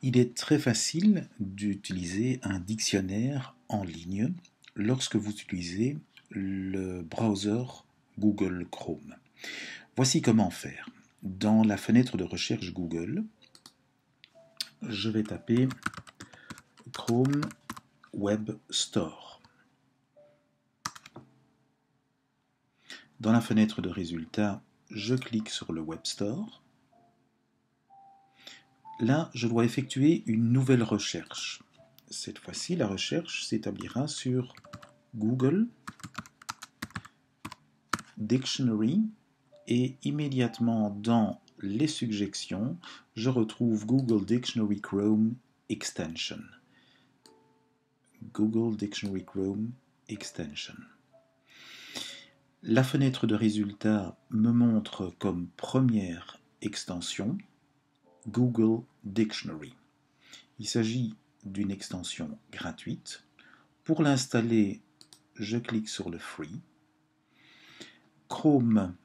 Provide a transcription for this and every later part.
Il est très facile d'utiliser un dictionnaire en ligne lorsque vous utilisez le browser Google Chrome. Voici comment faire. Dans la fenêtre de recherche Google, je vais taper Chrome Web Store. Dans la fenêtre de résultats, je clique sur le Web Store. Là, je dois effectuer une nouvelle recherche. Cette fois-ci, la recherche s'établira sur Google Dictionary et immédiatement dans les suggestions, je retrouve Google Dictionary Chrome Extension. Google Dictionary Chrome Extension. La fenêtre de résultats me montre comme première extension Google Dictionary. Il s'agit d'une extension gratuite. Pour l'installer, je clique sur le Free. Chrome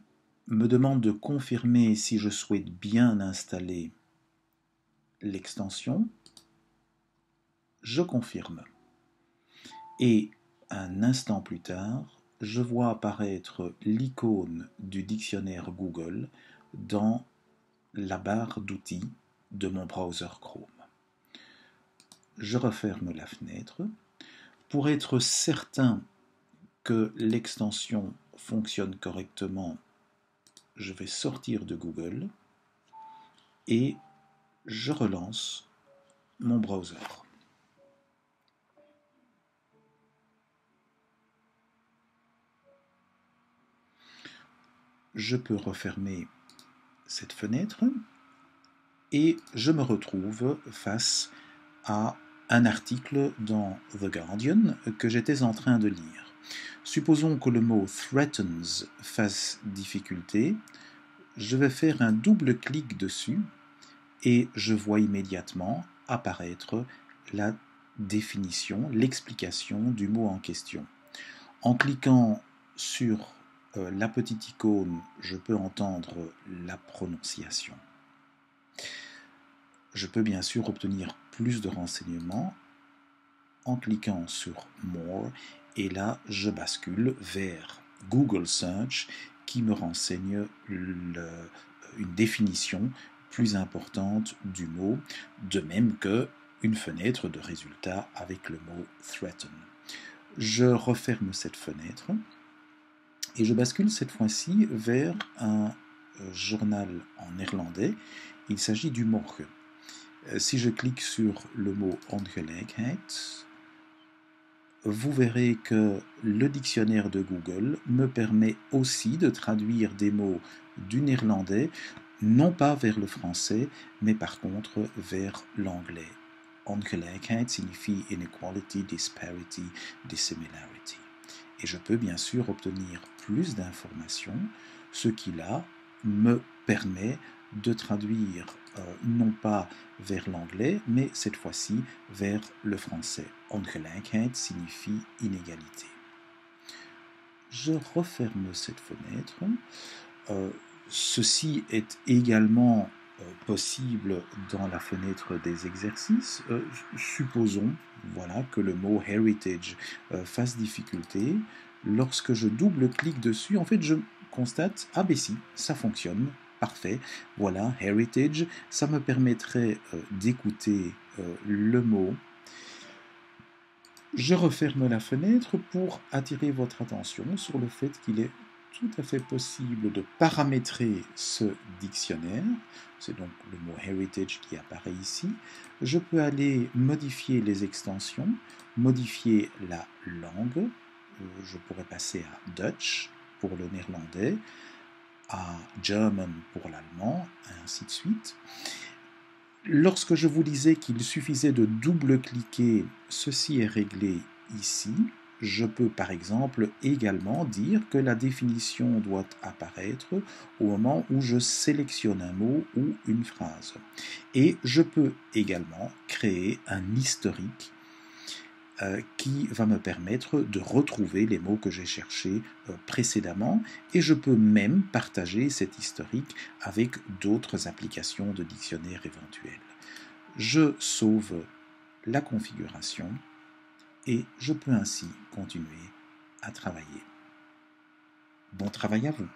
me demande de confirmer si je souhaite bien installer l'extension. Je confirme. Et un instant plus tard, je vois apparaître l'icône du dictionnaire Google dans la barre d'outils de mon browser Chrome. Je referme la fenêtre. Pour être certain que l'extension fonctionne correctement, je vais sortir de Google et je relance mon browser. Je peux refermer cette fenêtre et je me retrouve face à un article dans The Guardian que j'étais en train de lire. Supposons que le mot threatens fasse difficulté. Je vais faire un double clic dessus et je vois immédiatement apparaître la définition, l'explication du mot en question. En cliquant sur la petite icône, je peux entendre la prononciation. Je peux bien sûr obtenir plus de renseignements en cliquant sur More et là je bascule vers Google Search qui me renseigne une définition plus importante du mot, de même que une fenêtre de résultats avec le mot threaten. Je referme cette fenêtre et je bascule cette fois-ci vers un journal en néerlandais. Il s'agit du Morgen. Si je clique sur le mot ongelijkheid, vous verrez que le dictionnaire de Google me permet aussi de traduire des mots du néerlandais, non pas vers le français, mais par contre vers l'anglais. Ongelijkheid signifie inequality, disparity, dissimilarity. Et je peux bien sûr obtenir plus d'informations, ce qui là me permet de traduire non pas vers l'anglais, mais cette fois-ci vers le français. Ongelijkheid signifie inégalité. Je referme cette fenêtre. Ceci est également possible dans la fenêtre des exercices. Supposons que le mot heritage fasse difficulté. Lorsque je double-clique dessus, en fait, je constate, ah ben si, ça fonctionne. Parfait, voilà, heritage, ça me permettrait d'écouter le mot. Je referme la fenêtre pour attirer votre attention sur le fait qu'il est tout à fait possible de paramétrer ce dictionnaire. C'est donc le mot heritage qui apparaît ici. Je peux aller modifier les extensions, modifier la langue. Je pourrais passer à Dutch pour le néerlandais, à German pour l'allemand, et ainsi de suite. Lorsque je vous disais qu'il suffisait de double-cliquer, ceci est réglé ici. Je peux par exemple également dire que la définition doit apparaître au moment où je sélectionne un mot ou une phrase. Et je peux également créer un historique qui va me permettre de retrouver les mots que j'ai cherchés précédemment, et je peux même partager cet historique avec d'autres applications de dictionnaire éventuelles. je sauve la configuration et je peux ainsi continuer à travailler. Bon travail à vous!